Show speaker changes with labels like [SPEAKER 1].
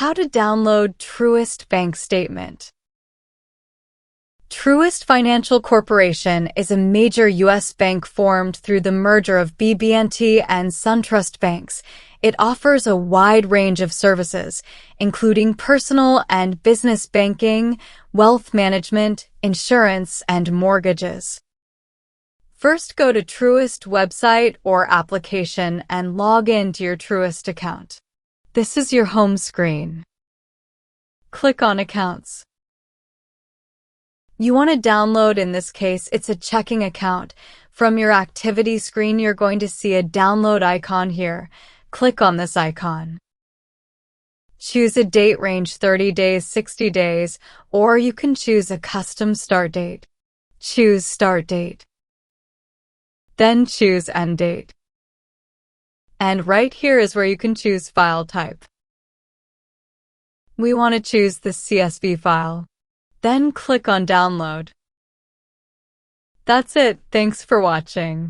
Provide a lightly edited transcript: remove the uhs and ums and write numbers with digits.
[SPEAKER 1] How to download Truist Bank Statement. Truist Financial Corporation is a major U.S. bank formed through the merger of BB&T and SunTrust banks. It offers a wide range of services, including personal and business banking, wealth management, insurance, and mortgages. First, go to Truist website or application and log in to your Truist account. This is your home screen. Click on Accounts. You want to download, in this case, it's a checking account. From your activity screen, you're going to see a download icon here. Click on this icon. Choose a date range 30 days, 60 days, or you can choose a custom start date. Choose Start Date. Then choose End Date. And right here is where you can choose file type. We want to choose the CSV file. Then click on Download. That's it. Thanks for watching.